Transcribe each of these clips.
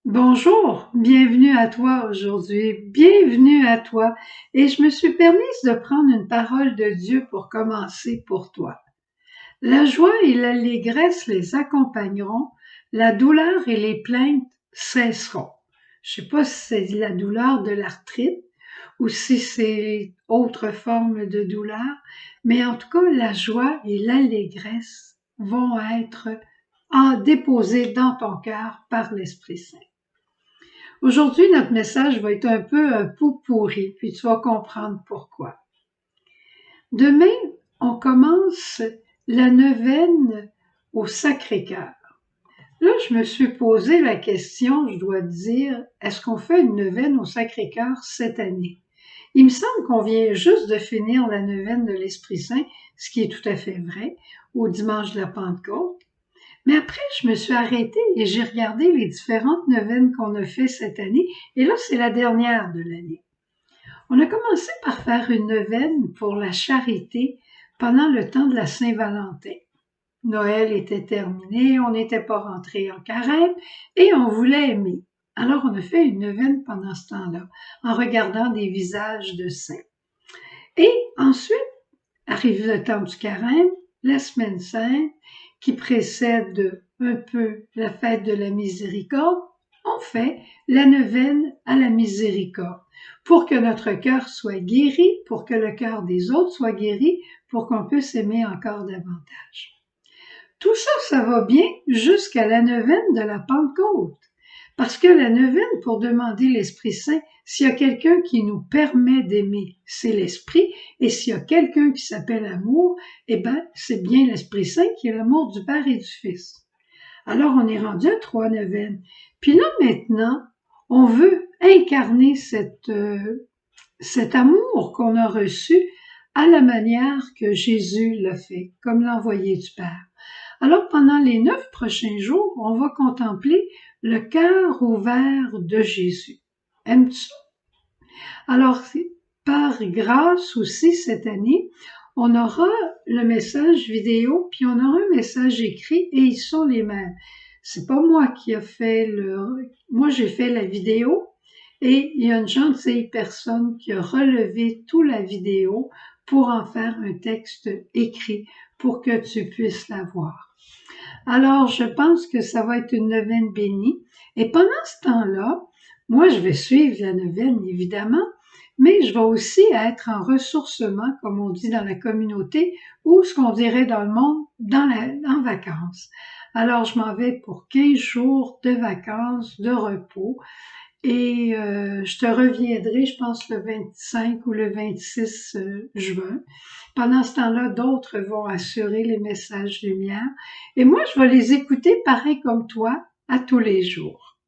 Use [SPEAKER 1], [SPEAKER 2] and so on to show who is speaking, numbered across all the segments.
[SPEAKER 1] Bonjour, bienvenue à toi aujourd'hui, bienvenue à toi. Et je me suis permise de prendre une parole de Dieu pour commencer pour toi. La joie et l'allégresse les accompagneront, la douleur et les plaintes cesseront. Je sais pas si c'est la douleur de l'arthrite ou si c'est autre forme de douleur, mais en tout cas, la joie et l'allégresse vont être déposées dans ton cœur par l'Esprit Saint. Aujourd'hui, notre message va être un peu un pot pourri, puis tu vas comprendre pourquoi. Demain, on commence la neuvaine au Sacré-Cœur. Là, je me suis posé la question, je dois te dire, est-ce qu'on fait une neuvaine au Sacré-Cœur cette année? Il me semble qu'on vient juste de finir la neuvaine de l'Esprit Saint, ce qui est tout à fait vrai, au dimanche de la Pentecôte. Mais après, je me suis arrêtée et j'ai regardé les différentes neuvaines qu'on a fait cette année. Et là, c'est la dernière de l'année. On a commencé par faire une neuvaine pour la charité pendant le temps de la Saint-Valentin. Noël était terminé, on n'était pas rentré en carême et on voulait aimer. Alors, on a fait une neuvaine pendant ce temps-là, en regardant des visages de saints. Et ensuite, arrive le temps du carême, la semaine sainte, qui précède un peu la fête de la miséricorde, on fait la neuvaine à la miséricorde pour que notre cœur soit guéri, pour que le cœur des autres soit guéri, pour qu'on puisse aimer encore davantage. Tout ça, ça va bien jusqu'à la neuvaine de la Pentecôte. Parce que la neuvaine, pour demander l'Esprit Saint, s'il y a quelqu'un qui nous permet d'aimer, c'est l'Esprit, et s'il y a quelqu'un qui s'appelle amour, eh ben, c'est bien l'Esprit Saint qui est l'amour du Père et du Fils. Alors, on est rendu à 3 neuvaines. Puis là, maintenant, on veut incarner cet amour qu'on a reçu à la manière que Jésus l'a fait, comme l'envoyé du Père. Alors, pendant les 9 prochains jours, on va contempler le cœur ouvert de Jésus. Aimes-tu ça? Alors, par grâce aussi, cette année, on aura le message vidéo, puis on aura un message écrit, et ils sont les mêmes. C'est pas moi qui a fait moi j'ai fait la vidéo, et il y a une gentille personne qui a relevé toute la vidéo pour en faire un texte écrit pour que tu puisses la voir. Alors, je pense que ça va être une neuvaine bénie. Et pendant ce temps-là, moi, je vais suivre la neuvaine, évidemment, mais je vais aussi être en ressourcement, comme on dit dans la communauté, ou ce qu'on dirait dans le monde, en vacances. Alors, je m'en vais pour 15 jours de vacances, de repos, et je te reviendrai, je pense, le 25 ou le 26 juin. Pendant ce temps-là, d'autres vont assurer les messages lumière. Et moi, je vais les écouter pareil comme toi, à tous les jours.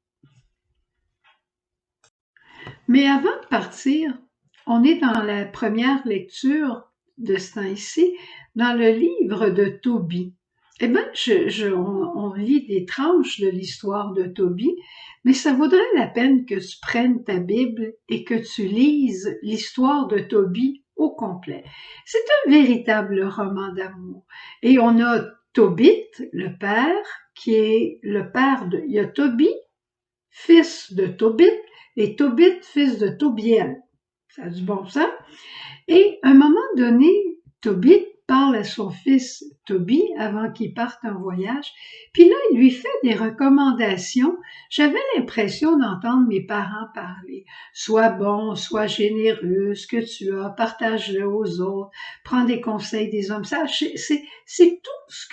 [SPEAKER 1] Mais avant de partir, on est dans la première lecture de ce temps-ci, dans le livre de Tobie. Eh bien, on lit des tranches de l'histoire de Tobie, mais ça vaudrait la peine que tu prennes ta Bible et que tu lises l'histoire de Tobie au complet. C'est un véritable roman d'amour. Et on a Tobit, le père, qui est le père de... Il y a Tobie, fils de Tobit, et Tobit, fils de Tobiel. Ça a du bon sens. Et à un moment donné, Tobit parle à son fils Tobie avant qu'il parte en voyage. Puis là, il lui fait des recommandations. J'avais l'impression d'entendre mes parents parler. Sois bon, sois généreux, ce que tu as, partage-le aux autres, prends des conseils des hommes. Ça, c'est tout ce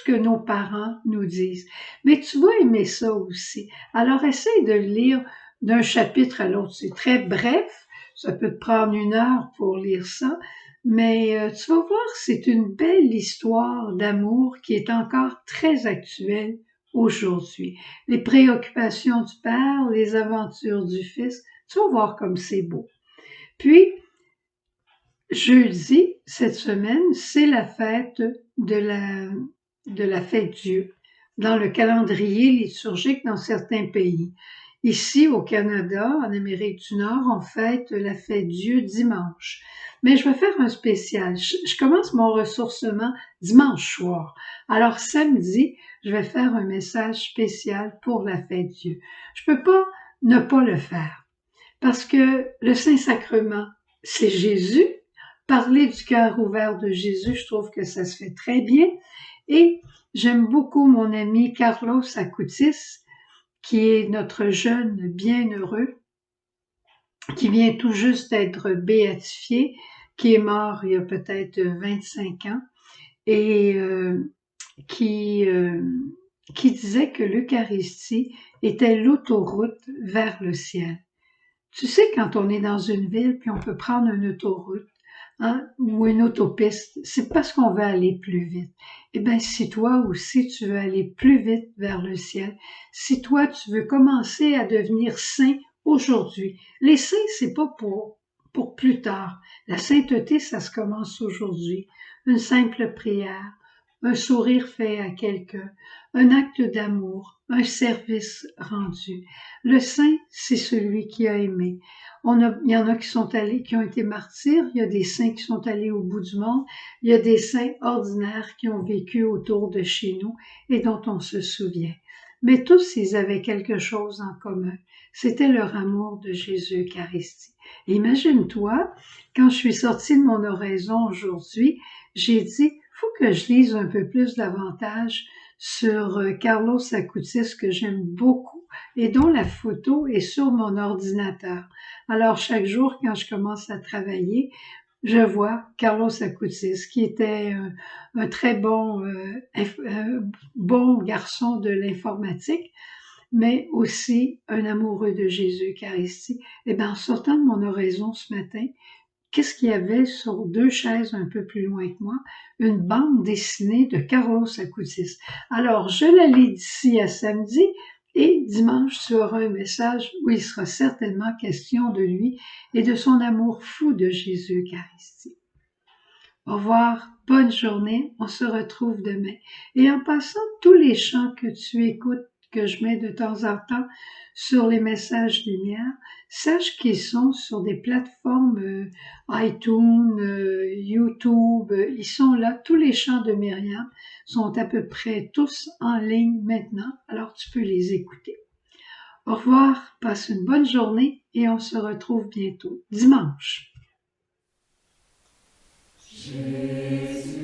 [SPEAKER 1] que nos parents nous disent. Mais tu vas aimer ça aussi. Alors, essaye de le lire d'un chapitre à l'autre. C'est très bref. Ça peut te prendre 1 heure pour lire ça, mais tu vas voir, c'est une belle histoire d'amour qui est encore très actuelle aujourd'hui. Les préoccupations du père, les aventures du fils, tu vas voir comme c'est beau. Puis, jeudi, cette semaine, c'est la fête de la fête Dieu dans le calendrier liturgique dans certains pays. Ici, au Canada, en Amérique du Nord, on fête la fête Dieu dimanche. mais je vais faire un spécial. Je commence mon ressourcement dimanche soir. Alors samedi, je vais faire un message spécial pour la fête Dieu. Je peux pas ne pas le faire parce que le Saint-Sacrement, c'est Jésus. Parler du cœur ouvert de Jésus, je trouve que ça se fait très bien. Et j'aime beaucoup mon ami Carlos Acutis, qui est notre jeune bienheureux, qui vient tout juste d'être béatifié, qui est mort il y a peut-être 25 ans, et qui disait que l'Eucharistie était l'autoroute vers le ciel. Tu sais, quand on est dans une ville, puis on peut prendre une autoroute, hein, ou une autopiste, c'est parce qu'on veut aller plus vite. Eh bien, si toi aussi tu veux aller plus vite vers le ciel, si toi tu veux commencer à devenir saint aujourd'hui, les saints, c'est pas pour plus tard. La sainteté, ça se commence aujourd'hui. Une simple prière, un sourire fait à quelqu'un, un acte d'amour, un service rendu. Le saint, c'est celui qui a aimé. Il y en a qui ont été martyrs, il y a des saints qui sont allés au bout du monde, il y a des saints ordinaires qui ont vécu autour de chez nous et dont on se souvient. Mais tous, ils avaient quelque chose en commun. C'était leur amour de Jésus Eucharistie. Imagine-toi, quand je suis sortie de mon oraison aujourd'hui, j'ai dit, faut que je lise un peu plus davantage sur Carlos Acutis, que j'aime beaucoup et dont la photo est sur mon ordinateur. Alors, chaque jour, quand je commence à travailler, je vois Carlos Acutis, qui était un très bon garçon de l'informatique, mais aussi un amoureux de Jésus Eucharistie. Et bien, en sortant de mon oraison ce matin, qu'est-ce qu'il y avait sur 2 chaises un peu plus loin que moi? Une bande dessinée de Carlos Acutis. Alors, je la lis d'ici à samedi et dimanche, tu auras un message où il sera certainement question de lui et de son amour fou de Jésus Eucharistie. Au revoir, bonne journée, on se retrouve demain. Et en passant, tous les chants que tu écoutes, que je mets de temps en temps sur les messages lumière, sache qu'ils sont sur des plateformes iTunes, YouTube, ils sont là. Tous les chants de Myriam sont à peu près tous en ligne maintenant, alors tu peux les écouter. Au revoir, passe une bonne journée et on se retrouve bientôt, dimanche.
[SPEAKER 2] Jésus,